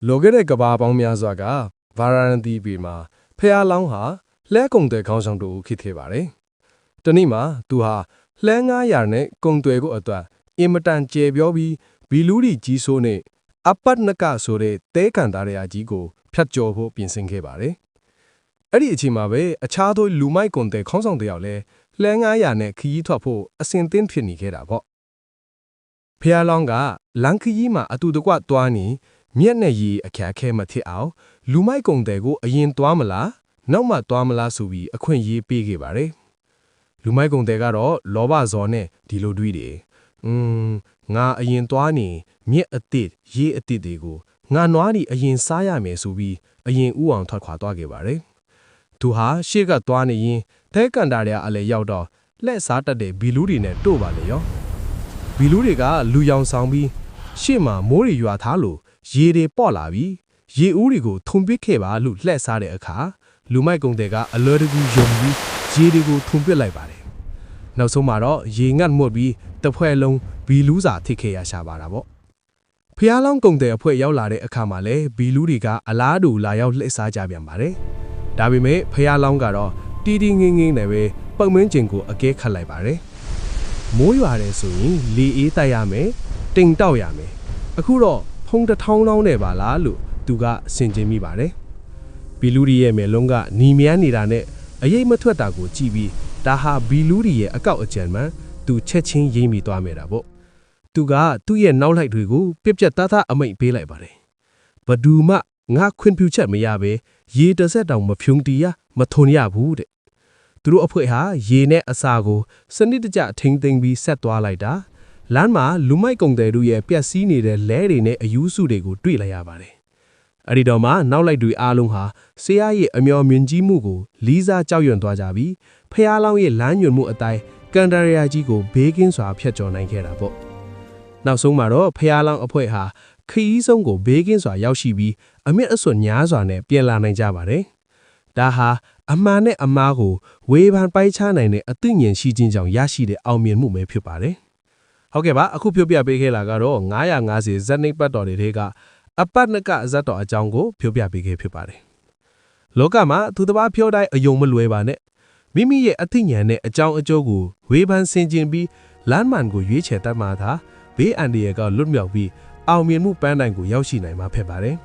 လိုခဲ့တဲ့ကဘာပေါင်းများစွာကဗာရာဏသီပြည်မှာဖះလောင်းဟာလှဲကုံတဲ့ခေါင်းဆောင်တူဖြစ်ခဲ့ပါတယ်။တနေ့မှာသူဟာလှဲ900နဲ့ကုံတွေကိုအတွက်အင်မတန်ကျေပြောပြီးဘီလူရီကြီးဆိုးနဲ့အပတ်နကဆိုတဲ့တဲကန်သားရကြီးကိုဖြတ်ကျော်ဖို့ပြင်ဆင်ခဲ့ပါတယ်။အဲ့ဒီအချိန်မှာပဲအခြားသောလူမိုက်ကုံတဲ့ခေါင်းဆောင်တယောက်လည်းလှဲ900နဲ့ခရီးထွက်ဖို့အစဉ်သင်းဖြစ်နေခဲ့တာပေါ့။ဖះလောင်းကလန်ခရီးမှာအတူတကွတွားနေမျက်နှာရည်အခက်အခဲမဖြစ်အောင်လူမိုက်ကုံတဲ့ကိုအရင်သွားမလားနောက်မှသွားမလားဆိုပြီးအခွင့်ရေးပေးခဲ့ပါတယ်လူမိုက်ကုံတဲ့ကတော့လောဘဇော်နဲ့ဒီလိုတွေးတယ်ငါအရင်သွားနေမြက်အတစ်ရေးအတစ်တွေကိုငါနွားဒီအရင်စားရမယ်ဆိုပြီးအရင်ဥအောင်ထွက်ခွာသွားခဲ့ပါတယ်သူဟာရှေ့ကသွားနေရင်တဲကန်တာရအလဲရောက်တော့လက်စားတက်တဲ့ဘီလူတွေနဲ့တို့ပါလေရောဘီလူတွေကလူရောင်ဆောင်ပြီးရှေ့မှာမိုးရီရွာထားလို့ရေတွေပေါ့လာပြီးရေဦးတွေကိုထုံပစ်ခဲ့ပါလို့လှည့်စားတဲ့အခါလူမိုက်ကုံတဲ့ကအလွယ်တကူယုံပြီးရေတွေကိုထုံပစ်လိုက်ပါတယ်။နောက်ဆုံးမှာတော့ရေငတ်မှုတ်ပြီးတစ်ဖွဲ့လုံးဘီလူးစာထိခဲ့ရရှာပါတာပေါ့။ဖះလောင်းကုံတဲ့အဖွဲ့ရောက်လာတဲ့အခါမှာလည်းဘီလူးတွေကအလားတူလာရောက်လှည့်စားကြပြန်ပါတယ်။ဒါပေမဲ့ဖះလောင်းကတော့တီးတီးငင်းငင်းနဲ့ပဲပုံမင်းကျင်ကိုအကဲခတ်လိုက်ပါတယ်။မိုးရွာတယ်ဆိုရင်လေအေးတိုက်ရမယ်တိမ်တောက်ရမယ်။အခုတော့ဖုံးတစ်ထောင်းလောင်းနဲ့ပါလားလို့သူကဆင်ခြင်မိပါတယ်ဘီလူရီရဲ့မျက်လုံးကနီမြန်းနေတာနဲ့အရေးမထွက်တာကိုကြည့်ပြီးဒါဟာဘီလူရီရဲ့အကောက်အကျန်မှန်သူချက်ချင်းရိမ့်မိသွားမိတာပေါ့သူကသူ့ရဲ့နောက်လိုက်တွေကိုပြက်ပြက်သားသားအမိတ်ပေးလိုက်ပါတယ်ဘဒူမငါခွင့်ပြုချက်မရပဲရေတစ်ဆက်တောင်မဖြုံးတီးရမထုံရဘူးတဲ့သူတို့အဖွဲ့ဟာရေနဲ့အစာကိုစနစ်တကျထိမ့်သိမ်းပြီးဆက်သွားလိုက်တာလမ်းမှာလူမိုက်ကုံတဲ့တို့ရဲ့ပြက်စီးနေတဲ့လဲတွေနဲ့အယူးစုတွေကိုတွေ့လိုက်ရပါတယ်အဲ့ဒီတော့မှနောက်လိုက်တွေအားလုံးဟာဆရာရဲ့အမျော်မြင်ကြီးမှုကိုလီးစားကြောက်ရွံ့သွားကြပြီးဖះလောင်းရဲ့လမ်းညွှန်မှုအတိုင်းကန်တရာကြီးကိုဘေးကင်းစွာဖျက်ကျော်နိုင်ခဲ့တာပေါ့နောက်ဆုံးမှာတော့ဖះလောင်းအဖွဲ့ဟာခရီးဆုံးကိုဘေးကင်းစွာရောက်ရှိပြီးအမြင့်အစွန်းများစွာနဲ့ပြန်လာနိုင်ကြပါတယ်ဒါဟာအမှန်နဲ့အမှားကိုဝေဖန်ပိုက်ချနိုင်တဲ့အသိဉာဏ်ရှိခြင်းကြောင့်ရရှိတဲ့အောင်မြင်မှုပဲဖြစ်ပါတယ်ဟုတ်ကဲ့ပါအခုပြောပြပေးခဲ့တာကတော့950ဇက်နိတ်ပတ်တော်တွေထဲကအပတ်နကဇတ်တော်အကြောင်းကိုပြောပြပေးခဲ့ဖြစ်ပါတယ်လောကမှာသူတစ်ပါးပြောတိုင်းအယုံမလွယ်ပါနဲ့မိမိရဲ့အသိဉာဏ်နဲ့အကြောင်းအကျိုးကိုဝေဖန်ဆင်ခြင်ပြီးလမ်းမှန်ကိုရွေးချယ်တတ်မှသာဘေးအန္တရာယ်ကလွတ်မြောက်ပြီးအောင်မြင်မှုပန်းတိုင်ကိုရောက်ရှိနိုင်မှာဖြစ်ပါတယ်